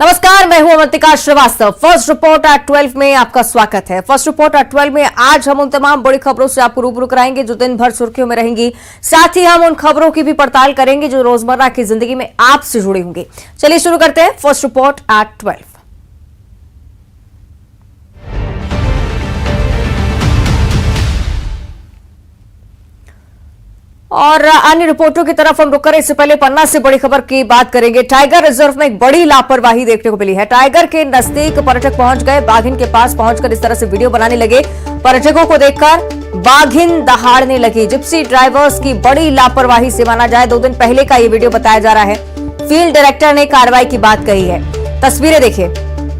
नमस्कार, मैं हूं Avantika Shrivastava. First report at 12 में आपका स्वागत है। फर्स्ट रिपोर्ट एट 12 में आज हम उन तमाम बड़ी खबरों से आपको रूबरू कराएंगे जो दिन भर सुर्खियों में रहेंगी। साथ ही हम उन खबरों की भी पड़ताल करेंगे जो रोजमर्रा की जिंदगी में आपसे जुड़ी होंगी। चलिए शुरू करते हैं फर्स्ट रिपोर्ट एट 12। और अन्य रिपोर्टों की तरफ हम रुक करें, इससे पहले पन्ना से बड़ी खबर की बात करेंगे। टाइगर रिजर्व में एक बड़ी लापरवाही देखने को मिली है। टाइगर के नजदीक पर्यटक पहुंच गए, बाघिन के पास पहुंचकर इस तरह से वीडियो बनाने लगे। पर्यटकों को देखकर बाघिन दहाड़ने लगी। जिप्सी ड्राइवर्स की बड़ी लापरवाही से माना जाए 2 दिन पहले का ये वीडियो बताया जा रहा है। फील्ड डायरेक्टर ने कार्रवाई की बात कही है। तस्वीरें देखिए,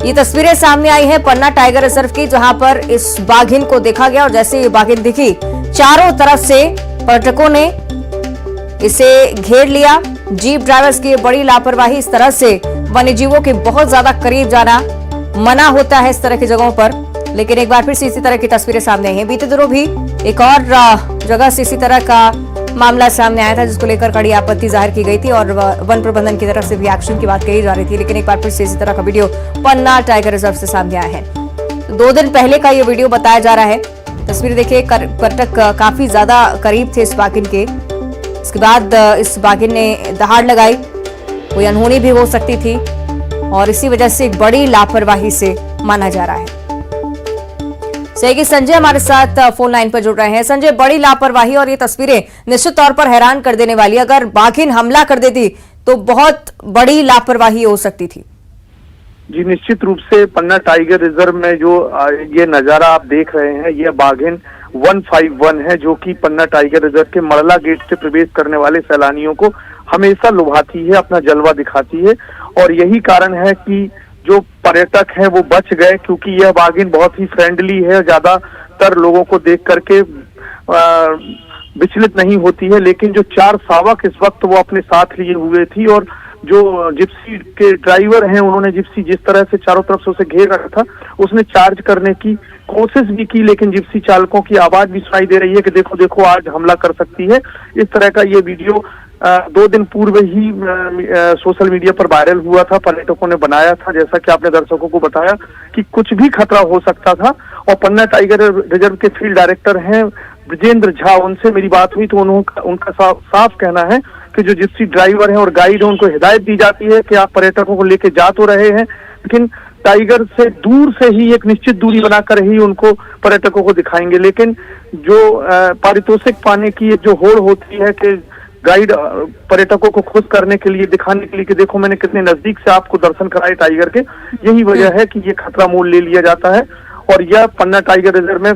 ये तस्वीरें सामने आई है पन्ना टाइगर रिजर्व की, जहां पर इस बाघिन को देखा गया और जैसे ये बाघिन दिखी चारों तरफ से पर्यटकों ने इसे घेर लिया। जीप ड्राइवर्स की बड़ी लापरवाही, इस तरह से वन्यजीवों के बहुत ज्यादा करीब जाना मना होता है इस तरह की जगहों पर। लेकिन एक बार फिर से इसी तरह की तस्वीरें सामने आई हैं। बीते दिनों भी एक और जगह से इसी तरह का मामला सामने आया था, जिसको लेकर कड़ी आपत्ति जाहिर की गई थी और वन प्रबंधन की तरफ से भी एक्शन की बात कही जा रही थी। लेकिन एक बार फिर से इसी तरह का वीडियो पन्ना टाइगर रिजर्व से सामने आया है। 2 दिन पहले का ये वीडियो बताया जा रहा है। तस्वीर देखिए, पर्यटक काफी ज्यादा करीब थे इस बाघिन के। इसके बाद इस बाघिन ने दहाड़ लगाई। कोई अनहोनी भी हो सकती थी और इसी वजह से एक बड़ी लापरवाही से माना जा रहा है। सहयोगी संजय हमारे साथ फोन लाइन पर जुड़ रहे हैं। संजय, बड़ी लापरवाही और ये तस्वीरें निश्चित तौर पर हैरान कर देने वाली। अगर बाघिन हमला कर देती तो बहुत बड़ी लापरवाही हो सकती थी। जी, निश्चित रूप से पन्ना टाइगर रिजर्व में जो ये नजारा आप देख रहे हैं, यह बाघिन 151 है, जो कि पन्ना टाइगर रिजर्व के मड़ला गेट से प्रवेश करने वाले सैलानियों को हमेशा लुभाती है, अपना जलवा दिखाती है। और यही कारण है कि जो पर्यटक हैं वो बच गए, क्योंकि यह बाघिन बहुत ही फ्रेंडली है, ज्यादातर लोगों को देख करके विचलित नहीं होती है। लेकिन जो 4 शावक इस वक्त वो अपने साथ लिए हुए थी और जो जिप्सी के ड्राइवर हैं, उन्होंने जिप्सी जिस तरह से चारों तरफ से उसे घेर रखा था, उसने चार्ज करने की कोशिश भी की, लेकिन जिप्सी चालकों की आवाज भी सुनाई दे रही है कि देखो देखो आज हमला कर सकती है। इस तरह का ये वीडियो 2 दिन पूर्व ही सोशल मीडिया पर वायरल हुआ था, पर्यटकों ने बनाया था। जैसा कि आपने दर्शकों को बताया कि कुछ भी खतरा हो सकता था। और पन्ना टाइगर रिजर्व के फील्ड डायरेक्टर हैं ब्रजेंद्र झा, उनसे मेरी बात हुई तो उनका साफ कहना है कि जो जिप्सी ड्राइवर हैं और गाइड हैं, उनको हिदायत दी जाती है कि आप पर्यटकों को लेके जा तो रहे हैं, लेकिन टाइगर से दूर से ही एक निश्चित दूरी बनाकर ही उनको पर्यटकों को दिखाएंगे। लेकिन जो पारितोषिक पाने की जो होड़ होती है कि गाइड पर्यटकों को खुश करने के लिए, दिखाने के लिए कि देखो मैंने कितने नजदीक से आपको दर्शन कराए टाइगर के, यही वजह है कि ये खतरा मोल ले लिया जाता है। और यह पन्ना टाइगर रिजर्व में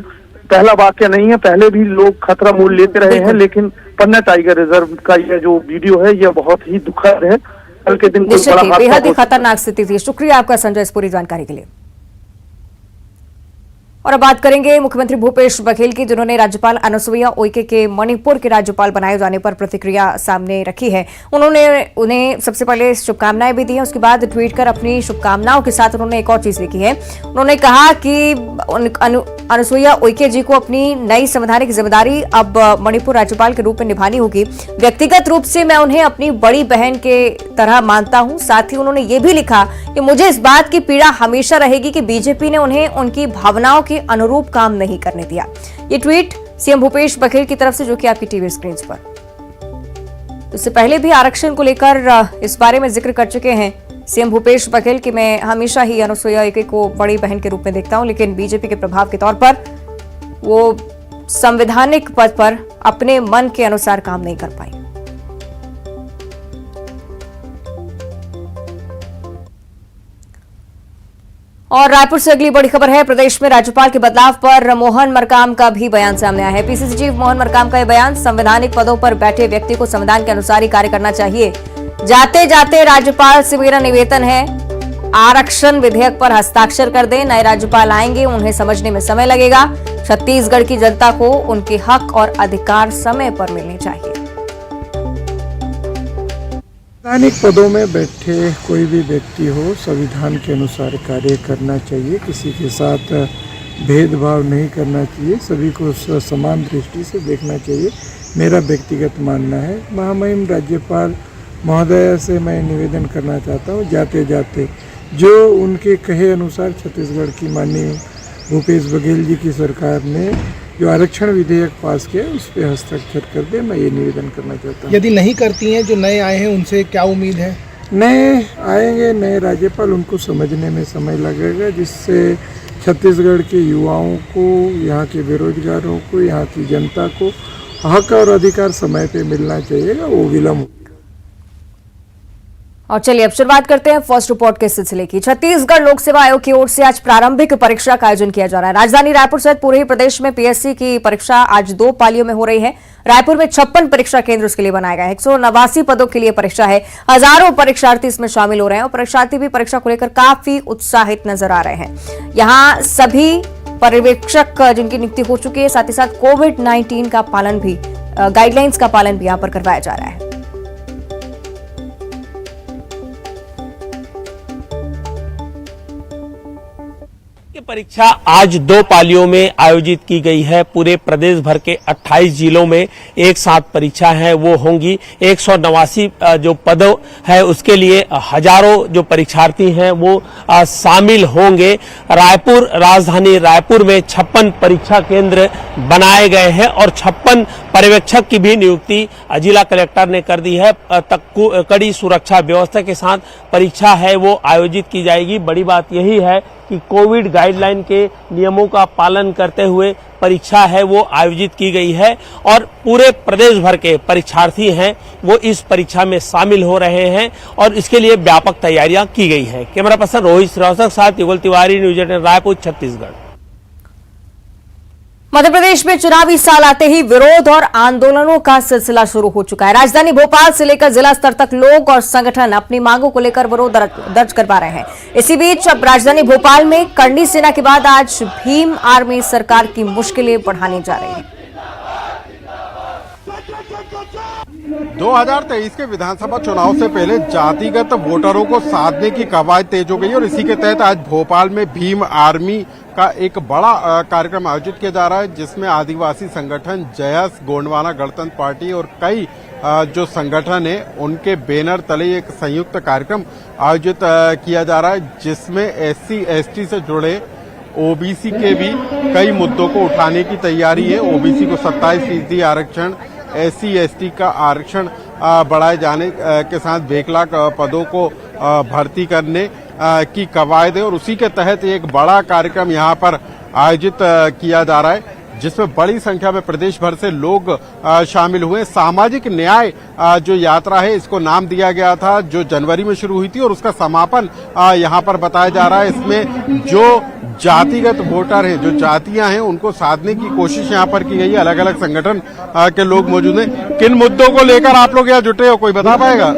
पहला वाक्य नहीं है, पहले भी लोग खतरा मोल लेते रहे हैं, लेकिन पन्ना टाइगर रिजर्व का यह जो वीडियो है यह बहुत ही दुखद है। कल के दिन बेहद ही खतरनाक स्थिति थी। शुक्रिया आपका संजय इस पूरी जानकारी के लिए। और अब बात करेंगे मुख्यमंत्री भूपेश बघेल की, जिन्होंने राज्यपाल अनुसुईया उइके के मणिपुर के राज्यपाल बनाए जाने पर प्रतिक्रिया सामने रखी है। उन्होंने उन्हें सबसे पहले शुभकामनाएं भी दी हैं, उसके बाद ट्वीट कर अपनी शुभकामनाओं के साथ उन्होंने एक और चीज लिखी है। उन्होंने कहा कि अनुसुईया उइके जी को अपनी नई संवैधानिक जिम्मेदारी अब मणिपुर राज्यपाल के रूप में निभानी होगी। व्यक्तिगत रूप से मैं उन्हें अपनी बड़ी बहन के तरह मानता हूं। साथ ही उन्होंने ये भी लिखा कि मुझे इस बात की पीड़ा हमेशा रहेगी कि बीजेपी ने उन्हें उनकी भावनाओं के अनुरूप काम नहीं करने दिया। ये ट्वीट सीएम भूपेश बघेल की तरफ से, जो कि आपकी टीवी स्क्रीन पर। इससे पहले भी आरक्षण को लेकर इस बारे में जिक्र कर चुके हैं सीएम भूपेश बघेल कि मैं हमेशा ही अनुसुईया उइके को बड़ी बहन के रूप में देखता हूं, लेकिन बीजेपी के प्रभाव के तौर पर वो संवैधानिक पद पर अपने मन के अनुसार काम नहीं कर पाई। और रायपुर से अगली बड़ी खबर है। प्रदेश में राज्यपाल के बदलाव पर मोहन मरकाम का भी बयान सामने आया है। पीसीसी चीफ मोहन मरकाम का यह बयान, संवैधानिक पदों पर बैठे व्यक्ति को संविधान के अनुसार ही कार्य करना चाहिए। जाते जाते राज्यपाल से मेरा निवेदन है, आरक्षण विधेयक पर हस्ताक्षर कर दें। नए राज्यपाल आएंगे, उन्हें समझने में समय लगेगा। छत्तीसगढ़ की जनता को उनके हक और अधिकार समय पर मिलने चाहिए। संवैधानिक पदों में बैठे कोई भी व्यक्ति हो, संविधान के अनुसार कार्य करना चाहिए। किसी के साथ भेदभाव नहीं करना चाहिए, सभी को समान दृष्टि से देखना चाहिए, मेरा व्यक्तिगत मानना है। महामहिम राज्यपाल महोदया से मैं निवेदन करना चाहता हूँ, जाते जाते जो उनके कहे अनुसार छत्तीसगढ़ की माननीय भूपेश बघेल जी की सरकार ने जो आरक्षण विधेयक पास किया उस पर हस्ताक्षर कर दे, मैं ये निवेदन करना चाहता हूँ। यदि नहीं करती हैं, जो नए आए हैं उनसे क्या उम्मीद है? नए आएंगे, नए राज्यपाल, उनको समझने में समय लगेगा, जिससे छत्तीसगढ़ के युवाओं को, यहाँ के बेरोजगारों को, यहाँ की जनता को हक और अधिकार समय पे मिलना चाहिए, वो विलम्ब। और चलिए अब शुरुआत करते हैं फर्स्ट रिपोर्ट के सिलसिले की। छत्तीसगढ़ लोक सेवा आयोग की ओर से आज प्रारंभिक परीक्षा का आयोजन किया जा रहा है। राजधानी रायपुर सहित पूरे ही प्रदेश में पीएससी की परीक्षा आज 2 पालियों में हो रही है। रायपुर में 56 परीक्षा केंद्र इसके लिए बनाए गए हैं। 189 पदों के लिए परीक्षा है। हजारों परीक्षार्थी इसमें शामिल हो रहे हैं और परीक्षार्थी भी परीक्षा को लेकर काफी उत्साहित नजर आ रहे हैं। यहाँ सभी पर्यवेक्षक जिनकी नियुक्ति हो चुकी है, साथ ही साथ कोविड-19 का पालन भी, गाइडलाइंस का पालन भी यहाँ पर करवाया जा रहा है। परीक्षा आज 2 पालियों में आयोजित की गई है। पूरे प्रदेश भर के 28 जिलों में एक साथ परीक्षा है वो होंगी। 189 जो पद है उसके लिए हजारों जो परीक्षार्थी हैं वो शामिल होंगे। रायपुर, राजधानी रायपुर में 56 परीक्षा केंद्र बनाए गए हैं और 56 पर्यवेक्षक की भी नियुक्ति जिला कलेक्टर ने कर दी है। कड़ी सुरक्षा व्यवस्था के साथ परीक्षा है वो आयोजित की जाएगी। बड़ी बात यही है कि कोविड गाइडलाइन के नियमों का पालन करते हुए परीक्षा है वो आयोजित की गई है और पूरे प्रदेश भर के परीक्षार्थी हैं वो इस परीक्षा में शामिल हो रहे हैं और इसके लिए व्यापक तैयारियां की गई हैं। कैमरा पर्सन रोहित श्रीवास्तव के साथ युगल तिवारी, न्यूज 18 रायपुर, छत्तीसगढ़। मध्य प्रदेश में चुनावी साल आते ही विरोध और आंदोलनों का सिलसिला शुरू हो चुका है। राजधानी भोपाल से लेकर जिला स्तर तक लोग और संगठन अपनी मांगों को लेकर विरोध दर्ज करवा रहे हैं। इसी बीच अब राजधानी भोपाल में करनी सेना के बाद आज भीम आर्मी सरकार की मुश्किलें बढ़ाने जा रही है। 2023 के विधानसभा चुनाव से पहले जातिगत वोटरों को साधने की कवायद तेज हो गई और इसी के तहत आज भोपाल में भीम आर्मी का एक बड़ा कार्यक्रम आयोजित किया जा रहा है, जिसमें आदिवासी संगठन जयस, गोंडवाना गणतंत्र पार्टी और कई जो संगठन है उनके बैनर तले एक संयुक्त कार्यक्रम आयोजित किया जा रहा है, जिसमें SC ST से जुड़े OBC के भी कई मुद्दों को उठाने की तैयारी है। OBC को 27% आरक्षण, SC ST का आरक्षण बढ़ाए जाने के साथ 1 लाख पदों को भर्ती करने की कवायद है और उसी के तहत एक बड़ा कार्यक्रम यहाँ पर आयोजित किया जा रहा है, जिसमें बड़ी संख्या में प्रदेश भर से लोग शामिल हुए। सामाजिक न्याय जो यात्रा है, इसको नाम दिया गया था, जो जनवरी में शुरू हुई थी और उसका समापन यहाँ पर बताया जा रहा है। इसमें जो जातिगत वोटर हैं, जो जातियां हैं, उनको साधने की कोशिश यहाँ पर की गई है। अलग अलग संगठन के लोग मौजूद हैं। किन मुद्दों को लेकर आप लोग यहाँ जुटे हो, कोई बता पाएगा?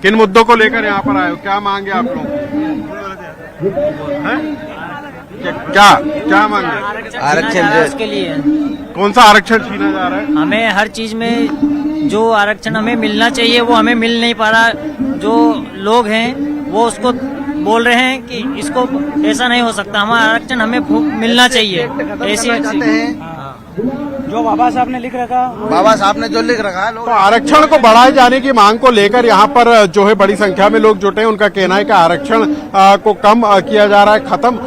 किन मुद्दों को लेकर यहाँ पर आए हो, क्या मांगे आप लोग? क्या मांगे? आरक्षण के लिए। कौन सा आरक्षण छीना जा रहा है? हमें हर चीज में जो आरक्षण हमें मिलना चाहिए वो हमें मिल नहीं पा रहा। जो लोग हैं वो उसको बोल रहे हैं कि इसको ऐसा नहीं हो सकता, हमारा आरक्षण हमें मिलना चाहिए। ऐसी जो बाबा साहब ने लिख रखा, बाबा साहब ने जो लिख रखा है, तो आरक्षण को बढ़ाए जाने की मांग को लेकर यहाँ पर जो है बड़ी संख्या में लोग जुटे हैं। उनका कहना है कि आरक्षण को कम किया जा रहा है, खत्म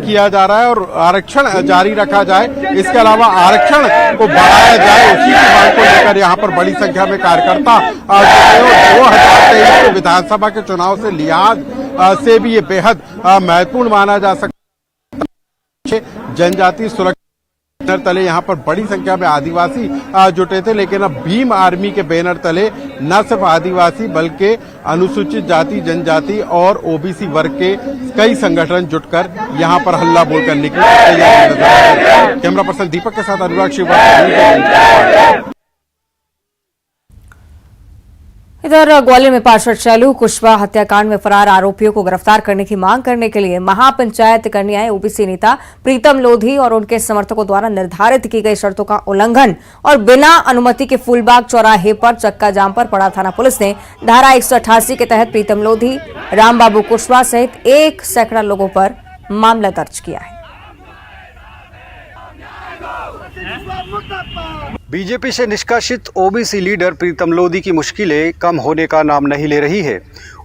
किया जा रहा है और आरक्षण जारी रखा जाए। इसके अलावा आरक्षण को बढ़ाया जाए, उसी की मांग को लेकर यहाँ पर बड़ी संख्या में कार्यकर्ता 2023 के विधानसभा के चुनाव से लिहाज से भी ये बेहद महत्वपूर्ण माना जा सकता है। जनजाति सुरक्षा बैनर तले यहाँ पर बड़ी संख्या में आदिवासी जुटे थे, लेकिन अब भीम आर्मी के बैनर तले न सिर्फ आदिवासी बल्कि अनुसूचित जाति, जनजाति और OBC वर्ग के कई संगठन जुटकर यहाँ पर हल्ला बोल करने की तैयारी नजर आ रही है। कैमरा पर्सन दीपक के साथ अनुराग श्रीवास्तव। इधर ग्वालियर में पार्षद शैलू कुशवाहा हत्याकांड में फरार आरोपियों को गिरफ्तार करने की मांग करने के लिए महापंचायत करने आए OBC नेता प्रीतम लोधी और उनके समर्थकों द्वारा निर्धारित की गई शर्तों का उल्लंघन और बिना अनुमति के फूलबाग चौराहे पर चक्का जाम पर पड़ा थाना पुलिस ने धारा 188 के तहत प्रीतम लोधी, रामबाबू कुशवाहा सहित 1 सैकड़ा लोगों पर मामला दर्ज किया है। बीजेपी से निष्कासित OBC लीडर प्रीतम लोधी की मुश्किलें कम होने का नाम नहीं ले रही है।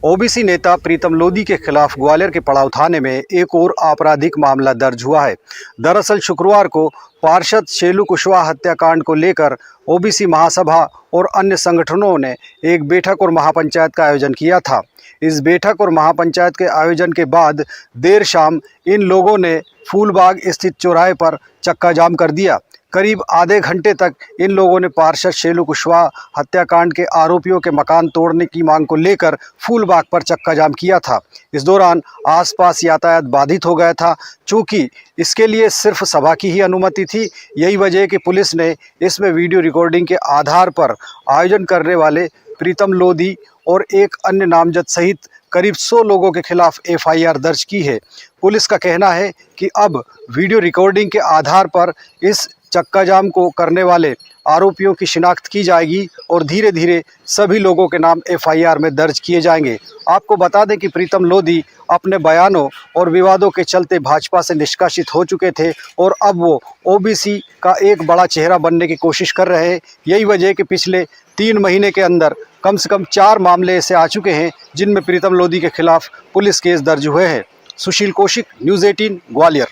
ओबीसी नेता प्रीतम लोधी के खिलाफ ग्वालियर के पड़ाव थाने में एक और आपराधिक मामला दर्ज हुआ है। दरअसल शुक्रवार को पार्षद शेलू कुशवाहा हत्याकांड को लेकर ओबीसी महासभा और अन्य संगठनों ने एक बैठक और महापंचायत का आयोजन किया था। इस बैठक और महापंचायत के आयोजन के बाद देर शाम इन लोगों ने फूलबाग स्थित चौराहे पर चक्का जाम कर दिया। करीब आधे घंटे तक इन लोगों ने पार्षद शेलू कुशवाहा हत्याकांड के आरोपियों के मकान तोड़ने की मांग को लेकर फूलबाग पर चक्का जाम किया था। इस दौरान आसपास यातायात बाधित हो गया था। चूंकि इसके लिए सिर्फ सभा की ही अनुमति थी, यही वजह है कि पुलिस ने इसमें वीडियो रिकॉर्डिंग के आधार पर आयोजन करने वाले प्रीतम लोधी और एक अन्य नामजद सहित करीब 100 लोगों के खिलाफ एफआईआर दर्ज की है। पुलिस का कहना है कि अब वीडियो रिकॉर्डिंग के आधार पर इस चक्का जाम को करने वाले आरोपियों की शिनाख्त की जाएगी और धीरे धीरे सभी लोगों के नाम एफआईआर में दर्ज किए जाएंगे। आपको बता दें कि प्रीतम लोधी अपने बयानों और विवादों के चलते भाजपा से निष्कासित हो चुके थे और अब वो ओबीसी का एक बड़ा चेहरा बनने की कोशिश कर रहे हैं। यही वजह है कि पिछले 3 महीने के अंदर कम से कम 4 मामले ऐसे आ चुके हैं जिनमें प्रीतम लोधी के खिलाफ पुलिस केस दर्ज हुए हैं। सुशील कौशिक, न्यूज़ 18, ग्वालियर।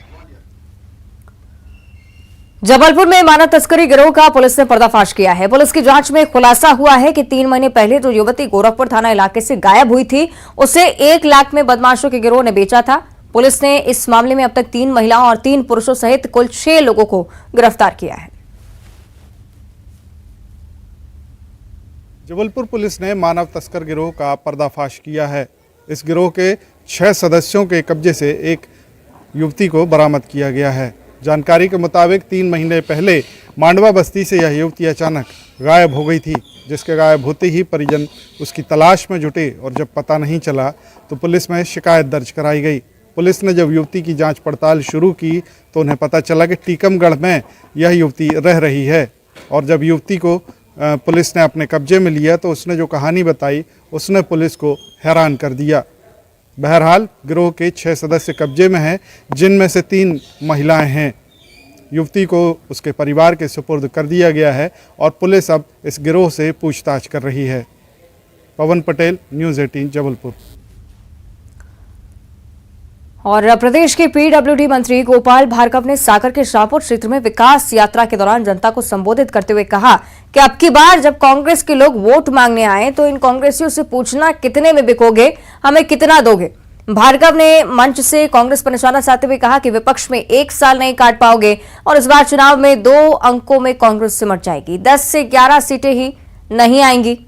जबलपुर में मानव तस्करी गिरोह का पुलिस ने पर्दाफाश किया है। पुलिस की जांच में खुलासा हुआ है कि 3 महीने पहले जो युवती गोरखपुर थाना इलाके से गायब हुई थी, उसे 1 लाख में बदमाशों के गिरोह ने बेचा था। पुलिस ने इस मामले में अब तक 3 महिलाओं और 3 पुरुषों सहित कुल 6 लोगों को गिरफ्तार किया है। जबलपुर पुलिस ने मानव तस्कर गिरोह का पर्दाफाश किया है। इस गिरोह के 6 सदस्यों के कब्जे से एक युवती को बरामद किया गया है। जानकारी के मुताबिक 3 महीने पहले मांडवा बस्ती से यह युवती अचानक गायब हो गई थी, जिसके गायब होते ही परिजन उसकी तलाश में जुटे और जब पता नहीं चला तो पुलिस में शिकायत दर्ज कराई गई। पुलिस ने जब युवती की जांच पड़ताल शुरू की तो उन्हें पता चला कि टीकमगढ़ में यह युवती रह रही है और जब युवती को पुलिस ने अपने कब्जे में लिया तो उसने जो कहानी बताई उसने पुलिस को हैरान कर दिया। बहरहाल गिरोह के 6 सदस्य कब्जे में हैं, जिनमें से 3 महिलाएं हैं। युवती को उसके परिवार के सुपुर्द कर दिया गया है और पुलिस अब इस गिरोह से पूछताछ कर रही है। पवन पटेल, न्यूज़ 18, जबलपुर। और प्रदेश के पीडब्ल्यूडी मंत्री गोपाल भार्गव ने सागर के शाहपुर क्षेत्र में विकास यात्रा के दौरान जनता को संबोधित करते हुए कहा कि अब की बार जब कांग्रेस के लोग वोट मांगने आए तो इन कांग्रेसियों से पूछना कितने में बिकोगे, हमें कितना दोगे। भार्गव ने मंच से कांग्रेस पर निशाना साधते हुए कहा कि विपक्ष में 1 साल नहीं काट पाओगे और इस बार चुनाव में 2 अंकों में कांग्रेस सिमट जाएगी। 10 से 11 सीटें ही नहीं आएंगी।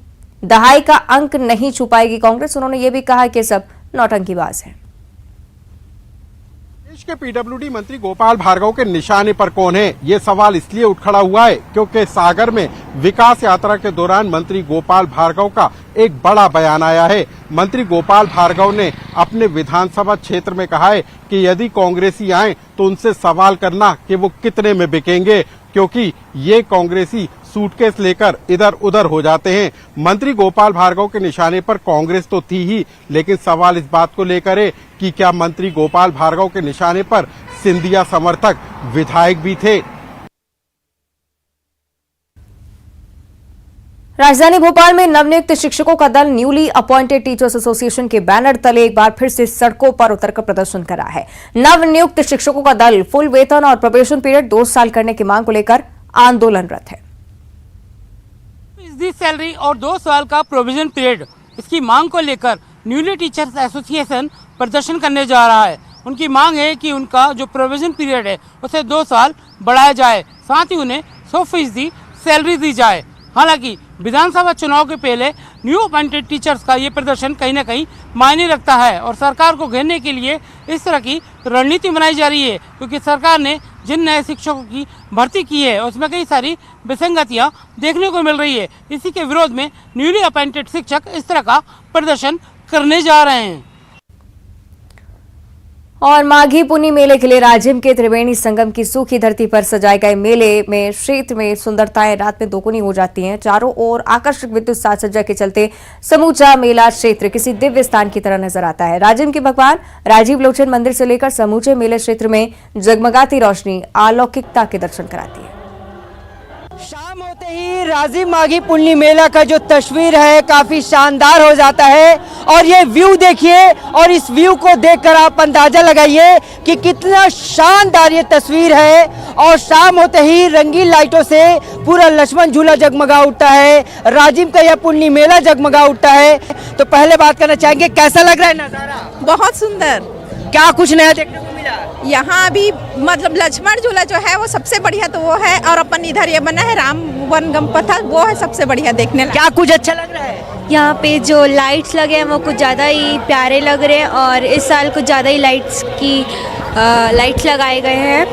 दहाई का अंक नहीं छू पाएगी कांग्रेस। उन्होंने ये भी कहा कि सब नौटंकीबाज है। देश के पीडब्ल्यूडी मंत्री गोपाल भार्गव के निशाने पर कौन है, ये सवाल इसलिए उठ खड़ा हुआ है क्योंकि सागर में विकास यात्रा के दौरान मंत्री गोपाल भार्गव का एक बड़ा बयान आया है। मंत्री गोपाल भार्गव ने अपने विधानसभा क्षेत्र में कहा है कि यदि कांग्रेसी आए तो उनसे सवाल करना कि वो कितने में बिकेंगे, क्योंकि ये कांग्रेसी सूटकेस लेकर इधर उधर हो जाते हैं। मंत्री गोपाल भार्गव के निशाने पर कांग्रेस तो थी ही, लेकिन सवाल इस बात को लेकर है कि क्या मंत्री गोपाल भार्गव के निशाने पर सिंधिया समर्थक विधायक भी थे। राजधानी भोपाल में नवनियुक्त शिक्षकों का दल न्यूली अपॉइंटेड टीचर्स एसोसिएशन के बैनर तले एक बार फिर से सड़कों पर उतरकर प्रदर्शन करा है। नवनियुक्त शिक्षकों का दल फुल वेतन और प्रोबेशन पीरियड 2 साल करने की मांग को लेकर आंदोलनरत है। सैलरी और 2 साल का प्रोविजन पीरियड, इसकी मांग को लेकर न्यूली टीचर्स एसोसिएशन प्रदर्शन करने जा रहा है। उनकी मांग है कि उनका जो प्रोविजन पीरियड है उसे 2 साल बढ़ाया जाए, साथ ही उन्हें 100% सैलरी दी जाए। हालांकि विधानसभा चुनाव के पहले न्यू अपॉइंटेड टीचर्स का ये प्रदर्शन कहीं न कहीं मायने रखता है और सरकार को घेरने के लिए इस तरह की रणनीति बनाई जा रही है, क्योंकि सरकार ने जिन नए शिक्षकों की भर्ती की है उसमें कई सारी विसंगतियां देखने को मिल रही है। इसी के विरोध में न्यूली अपॉइंटेड शिक्षक इस तरह का प्रदर्शन करने जा रहे हैं। और माघी पुन्नी मेले के लिए राजिम के त्रिवेणी संगम की सूखी धरती पर सजाए गए मेले में क्षेत्र में सुंदरताएं रात में दोगुनी हो जाती हैं। चारों ओर आकर्षक विद्युत साज सज्जा के चलते समूचा मेला क्षेत्र किसी दिव्य स्थान की तरह नजर आता है। राजिम के भगवान राजीव लोचन मंदिर से लेकर समूचे मेले क्षेत्र में जगमगाती रोशनी अलौकिकता के दर्शन कराती है। शाम होते ही राजिम माघी पुन्नी मेला का जो तस्वीर है काफी शानदार हो जाता है और ये व्यू देखिए और इस व्यू को देखकर आप अंदाजा लगाइए कि कितना शानदार ये तस्वीर है। और शाम होते ही रंगीन लाइटों से पूरा लक्ष्मण झूला जगमगा उठता है, राजिम का यह पुन्नी मेला जगमगा उठता है। तो पहले बात करना चाहेंगे कैसा लग रहा है नजारा? बहुत सुंदर। क्या कुछ नया देखने को मिला? यहाँ अभी मतलब लक्ष्मण झूला जो है वो सबसे बढ़िया तो वो है, और अपन इधर ये बना है राम वन गंपथा, वो है सबसे बढ़िया देखने लायक। क्या कुछ अच्छा लग रहा है? यहाँ पे जो लाइट्स लगे हैं वो कुछ ज़्यादा ही प्यारे लग रहे हैं और इस साल कुछ ज़्यादा ही लाइट्स लगाए गए हैं।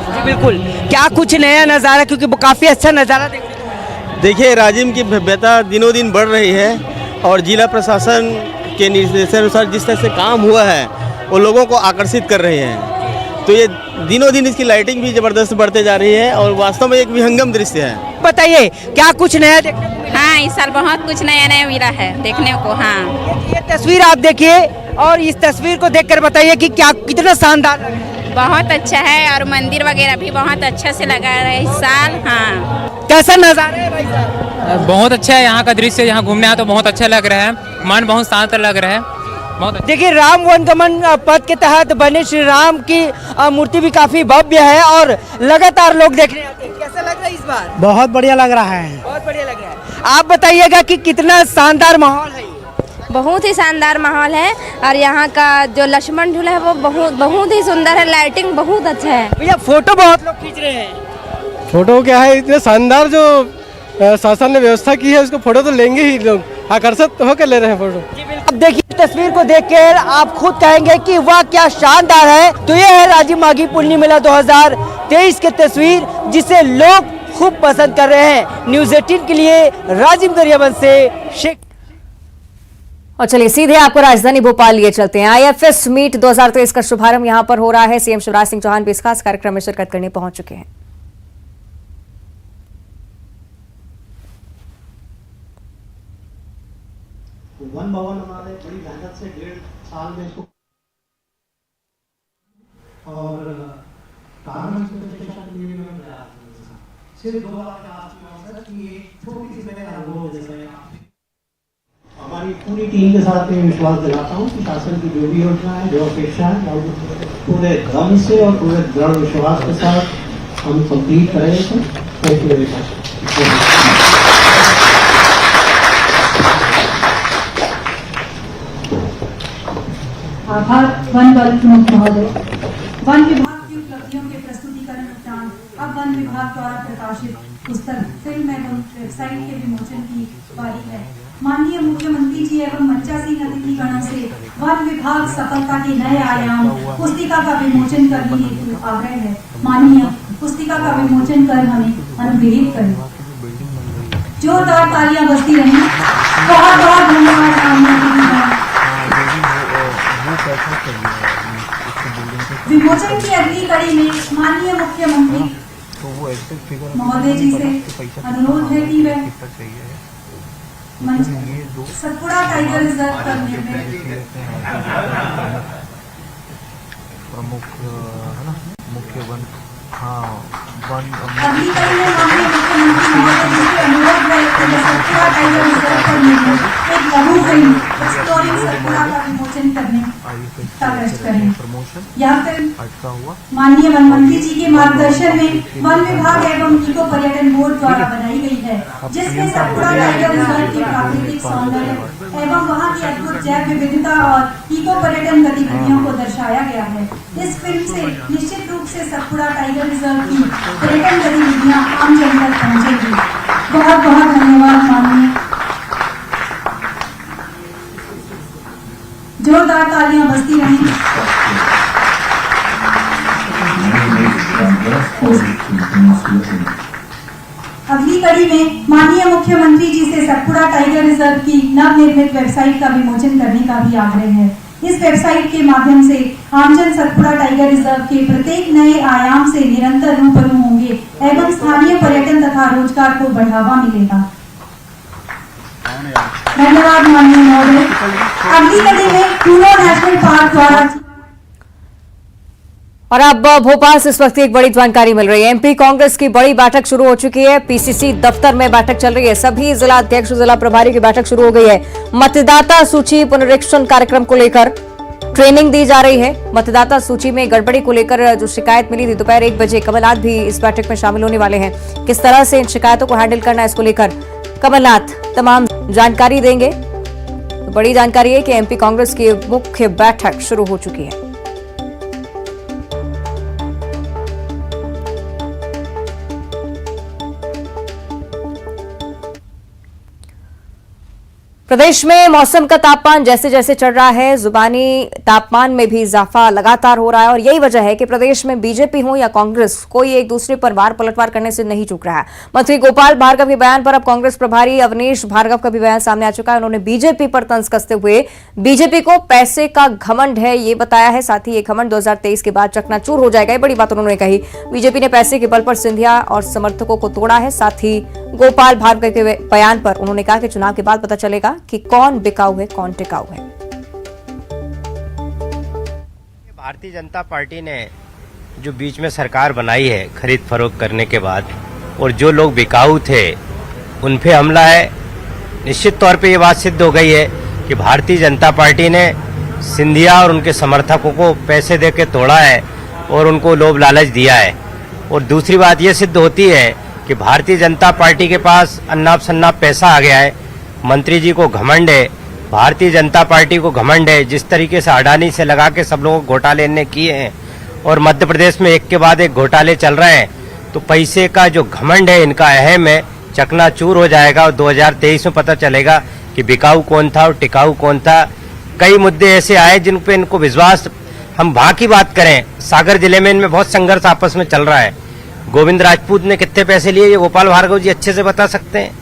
जी बिल्कुल। क्या कुछ नया नज़ारा, क्योंकि वो काफ़ी अच्छा नज़ारा देखने को मिला है। देखिए राजिम की भव्यता दिनों दिन बढ़ रही है और जिला प्रशासन के निर्देशानुसार जिस तरह से काम हुआ है वो लोगों को आकर्षित कर रहे हैं। तो ये दिनों दिन इसकी लाइटिंग भी ज़बरदस्त बढ़ते जा रही है और वास्तव में एक विहंगम दृश्य है। बताइए क्या कुछ नया देखने को मिला? हाँ, इस साल बहुत कुछ नया नया मिला है देखने को। हाँ, ये तस्वीर आप देखिए और इस तस्वीर को देखकर बताइए कि क्या कितना शानदार लग रहा है। बहुत अच्छा है और मंदिर वगैरह भी बहुत अच्छा से लगा रहा है इस साल। हाँ, कैसा नजारा है भाई साहब? बहुत अच्छा है यहाँ का दृश्य, यहाँ घूमने आया तो बहुत अच्छा लग रहा है, मन बहुत शांत लग रहा है। देखिए राम वनगमन पथ के तहत बने श्री राम की मूर्ति भी काफी भव्य है और लगातार लोग देखने आते हैं। कैसा लग रहा है इस बार? बहुत बढ़िया लग रहा है। बहुत बढ़िया लग रहा है। आप बताइएगा कि कितना शानदार माहौल है? बहुत ही शानदार माहौल है और यहाँ का जो लक्ष्मण झूला है वो बहुत ही सुंदर है, लाइटिंग बहुत अच्छा है। भैया फोटो बहुत लोग खींच रहे हैं। फोटो क्या है, इतने शानदार जो शासन ने व्यवस्था की है उसको फोटो तो लेंगे ही लोग, आकर्षित होकर ले रहे हैं फोटो। अब देखिए तस्वीर को देखकर आप खुद कहेंगे कि वाह क्या शानदार है। तो ये है राजिम माघी पुन्नी मेला 2023 की तस्वीर जिसे लोग खूब पसंद कर रहे हैं। न्यूज़ 18 के लिए राजिम गरियाबंद से शेख। और चलिए सीधे आपको राजधानी भोपाल लिए चलते हैं। IFS मीट 2023 का शुभारंभ यहां पर हो रहा है। सीएम शिवराज सिंह चौहान भी इस खास कार्यक्रम में शिरकत करने पहुंच चुके हैं। वन भवन हमारे बड़ी मेहनत से 1.5 साल में इसको और कारण सिर्फ 2 बार का आसपास की एक छोटी सी मैंने अनुभव जैसे हमारी पूरी टीम के साथ मैं विश्वास दिलाता हूँ कि शासन की जो भी योजना है, जो अपेक्षा है, पूरे दम से और पूरे दृढ़ विश्वास के साथ हम कंप्लीट करेंगे। Thank you very much. आभार वन प्रमुख महोदय। वन विभाग की उपलब्धियों के प्रस्तुतिकरण उपरांत अब वन विभाग द्वारा प्रकाशित पुस्तक फिल्म एवं वेबसाइट के विमोचन की बारी है। माननीय मुख्यमंत्री जी एवं मच्चा सिंह अतिथिगणों से वन विभाग सफलता के नए आयाम पुस्तिका का विमोचन करने हेतु आग्रह है। माननीय पुस्तिका का विमोचन कर हमें अनुग्रहित करें। जोरदार तालियां बजती रही। बहुत बहुत धन्यवाद। विमोचन की अगली कड़ी में माननीय मुख्यमंत्री महोदय जी से अनुरोध है कि वह सतपुड़ा टाइगर रिजर्व करने में प्रमुख है ना मुख्य वन अगली कड़ी में माननीय मुख्यमंत्री महोदय जी से अनुरोध है कि वह सतपुड़ा टाइगर रिजर्व करने में एक लघु फिल्म एक्सप्लोरिंग सतपुड़ा का विमोचन करने का कष्ट करें। यह फिल्म माननीय वन मंत्री जी के मार्गदर्शन में वन विभाग एवं इको पर्यटन बोर्ड द्वारा बनाई गई है, जिसमें सतपुड़ा टाइगर रिजर्व के प्राकृतिक सौंदर्य एवं वहां की अद्भुत जैव विविधता और इको पर्यटन गतिविधियों को दर्शाया गया है। इस फिल्म से निश्चित रूप से सतपुड़ा टाइगर रिजर्व की पर्यटन गतिविधियां आम जन तक पहुंचेगी। बहुत बहुत धन्यवाद। माननीय जोरदार तालियां बजती रही। अगली कड़ी में माननीय मुख्यमंत्री जी से सतपुड़ा टाइगर रिजर्व की नवनिर्मित वेबसाइट का विमोचन करने का भी आग्रह है। इस वेबसाइट के माध्यम से आमजन सतपुड़ा टाइगर रिजर्व के प्रत्येक नए आयाम से निरंतर रूबरू होंगे एवं स्थानीय पर्यटन तथा रोजगार को बढ़ावा मिलेगा। धन्यवाद माननीय महोदय। अगली कड़ी में कूनो नेशनल पार्क द्वारा और अब भोपाल से इस वक्त एक बड़ी जानकारी मिल रही है। एमपी कांग्रेस की बड़ी बैठक शुरू हो चुकी है। पीसीसी दफ्तर में बैठक चल रही है। सभी जिला अध्यक्ष, जिला प्रभारी की बैठक शुरू हो गई है। मतदाता सूची पुनरीक्षण कार्यक्रम को लेकर ट्रेनिंग दी जा रही है। मतदाता सूची में गड़बड़ी को लेकर जो शिकायत मिली थी, दोपहर 1 बजे कमलनाथ भी इस बैठक में शामिल होने वाले हैं। किस तरह से इन शिकायतों को हैंडल करना है, इसको लेकर कमलनाथ तमाम जानकारी देंगे। तो बड़ी जानकारी है कि एमपी कांग्रेस की मुख्य बैठक शुरू हो चुकी है। प्रदेश में मौसम का तापमान जैसे जैसे चढ़ रहा है, जुबानी तापमान में भी इजाफा लगातार हो रहा है और यही वजह है कि प्रदेश में बीजेपी हो या कांग्रेस, कोई एक दूसरे पर वार पलटवार करने से नहीं चूक रहा है। मंत्री गोपाल भार्गव के बयान पर अब कांग्रेस प्रभारी अवनीश भार्गव का भी बयान सामने आ चुका है। उन्होंने बीजेपी पर तंज कसते हुए बीजेपी को पैसे का घमंड है ये बताया है। साथ ही ये घमंड 2023 के बाद चकनाचूर हो जाएगा, ये बड़ी बात उन्होंने कही। बीजेपी ने पैसे के बल पर सिंधिया और समर्थकों को तोड़ा है। साथ ही गोपाल भार्गव के बयान पर उन्होंने कहा कि चुनाव के बाद पता चलेगा कि कौन बिकाऊ है, कौन टिकाऊ है। भारतीय जनता पार्टी ने जो बीच में सरकार बनाई है खरीद फरोख्त करने के बाद, और जो लोग बिकाऊ थे उन पे हमला है। निश्चित तौर पे ये बात सिद्ध हो गई है कि भारतीय जनता पार्टी ने सिंधिया और उनके समर्थकों को पैसे देके तोड़ा है और उनको लोभ लालच दिया है। और दूसरी बात ये सिद्ध होती है कि भारतीय जनता पार्टी के पास अन्नाप शन्नाप पैसा आ गया है। मंत्री जी को घमंड है, भारतीय जनता पार्टी को घमंड है। जिस तरीके से अडानी से लगा के सब लोगों को घोटाले इन्हें किए हैं और मध्य प्रदेश में एक के बाद एक घोटाले चल रहे हैं, तो पैसे का जो घमंड है इनका अहम है, चकनाचूर हो जाएगा और 2023 में पता चलेगा कि बिकाऊ कौन था और टिकाऊ कौन था। कई मुद्दे ऐसे आए जिन पे इनको विश्वास, हम वहां की बात करें, सागर जिले में इनमें बहुत संघर्ष आपस में चल रहा है। गोविंद राजपूत ने कितने पैसे लिए ये गोपाल भार्गव जी अच्छे से बता सकते हैं।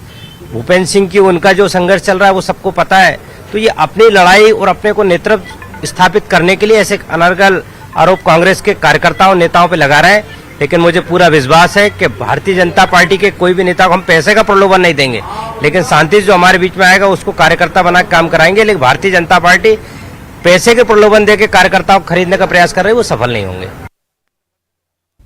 भूपेंद्र सिंह की उनका जो संघर्ष चल रहा है वो सबको पता है। तो ये अपनी लड़ाई और अपने को नेतृत्व स्थापित करने के लिए ऐसे अनर्गल आरोप कांग्रेस के कार्यकर्ताओं नेताओं पे लगा रहे हैं। लेकिन मुझे पूरा विश्वास है कि भारतीय जनता पार्टी के कोई भी नेता को हम पैसे का प्रलोभन नहीं देंगे, लेकिन शांति से जो हमारे बीच में आएगा उसको कार्यकर्ता बना के काम कराएंगे। लेकिन भारतीय जनता पार्टी पैसे के प्रलोभन देकर कार्यकर्ताओं को खरीदने का प्रयास कर रही है, वो सफल नहीं होंगे।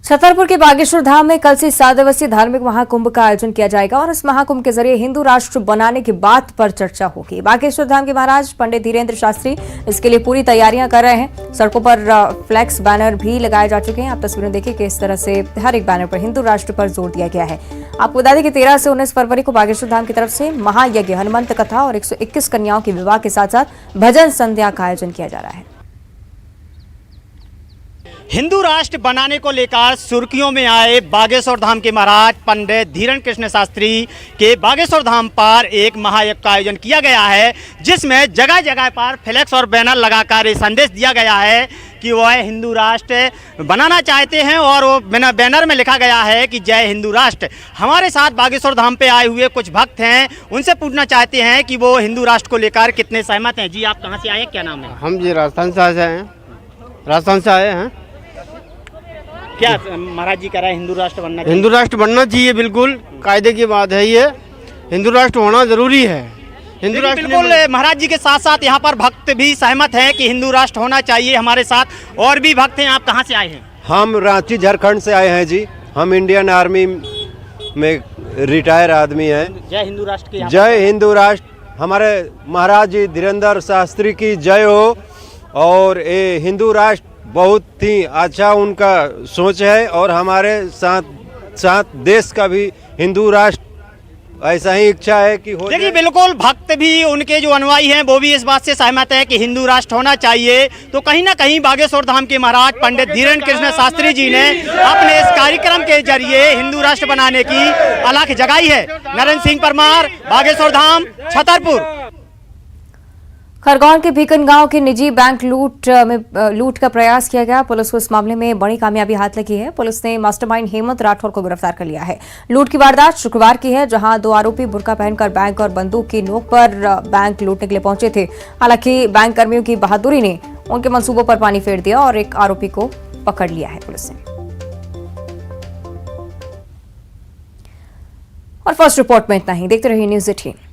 छतरपुर के बागेश्वर धाम में कल से 7 दिवसीय धार्मिक महाकुंभ का आयोजन किया जाएगा और इस महाकुंभ के जरिए हिंदू राष्ट्र बनाने की बात पर चर्चा होगी। बागेश्वर धाम के महाराज पंडित धीरेन्द्र शास्त्री इसके लिए पूरी तैयारियां कर रहे हैं। सड़कों पर फ्लैक्स बैनर भी लगाए जा चुके हैं। आप तस्वीरें देखिए कि इस तरह से हर एक बैनर पर हिंदू राष्ट्र पर जोर दिया गया है। आपको बता दें कि 13 से 19 फरवरी को बागेश्वर धाम की तरफ से महायज्ञ, हनुमंत कथा और 121 कन्याओं के विवाह के साथ साथ भजन संध्या का आयोजन किया जा रहा है। हिंदू राष्ट्र बनाने को लेकर सुर्खियों में आए बागेश्वर धाम के महाराज पंडित धीरेन्द्र कृष्ण शास्त्री के बागेश्वर धाम पर एक महायज्ञ का आयोजन किया गया है, जिसमें जगह जगह पर फ्लैक्स और बैनर लगाकर ये संदेश दिया गया है कि वह हिंदू राष्ट्र बनाना चाहते हैं। और वो बैनर में लिखा गया है कि जय हिंदू राष्ट्र। हमारे साथ बागेश्वर धाम पे आए हुए कुछ भक्त हैं, उनसे पूछना चाहते हैं कि वो हिंदू राष्ट्र को लेकर कितने सहमत हैं। जी, आप कहाँ से आए, क्या नाम है? हम जी राजस्थान से आए हैं। क्या महाराज जी कह रहे हैं हिंदू राष्ट्र बनना चाहिए? हिंदू राष्ट्र बनना चाहिए, बिल्कुल कायदे की बात है। ये हिंदू राष्ट्र होना जरूरी है। हिंदू राष्ट्र बिल्कुल महाराज जी के साथ साथ यहाँ पर भक्त भी सहमत हैं कि हिंदू राष्ट्र होना चाहिए। हमारे साथ और भी भक्त हैं। आप कहाँ से आए हैं? हम रांची झारखंड से आए हैं जी। हम इंडियन आर्मी में रिटायर आदमी हैं। जय हिंदू राष्ट्र की। जय हिंदू राष्ट्र। हमारे महाराज जी धीरेन्द्र शास्त्री की जय हो। और ये हिंदू राष्ट्र बहुत ही अच्छा उनका सोच है और हमारे साथ देश का भी हिंदू राष्ट्र ऐसा ही इच्छा है कि हो। देखिए, बिल्कुल भक्त भी, उनके जो अनुयायी हैं वो भी इस बात से सहमत है कि हिंदू राष्ट्र होना चाहिए। तो कहीं ना कहीं बागेश्वर धाम के महाराज पंडित धीरेन्द्र कृष्ण शास्त्री जी ने अपने इस कार्यक्रम के जरिए हिंदू राष्ट्र बनाने की अलख जगाई है। नरेंद्र सिंह परमार, बागेश्वर धाम, छतरपुर। खरगोन के भीकन गांव के निजी बैंक लूट का प्रयास किया गया। पुलिस को इस मामले में बड़ी कामयाबी हाथ लगी है। पुलिस ने मास्टरमाइंड हेमंत राठौर को गिरफ्तार कर लिया है। लूट की वारदात शुक्रवार की है, जहां 2 आरोपी बुर्का पहनकर बैंक और बंदूक की नोक पर बैंक लूटने के लिए पहुंचे थे। हालांकि बैंक कर्मियों की बहादुरी ने उनके मंसूबों पर पानी फेर दिया और एक आरोपी को पकड़ लिया है पुलिस ने। और फर्स्ट रिपोर्ट में इतना ही। देखते रहिए न्यूज़ 18।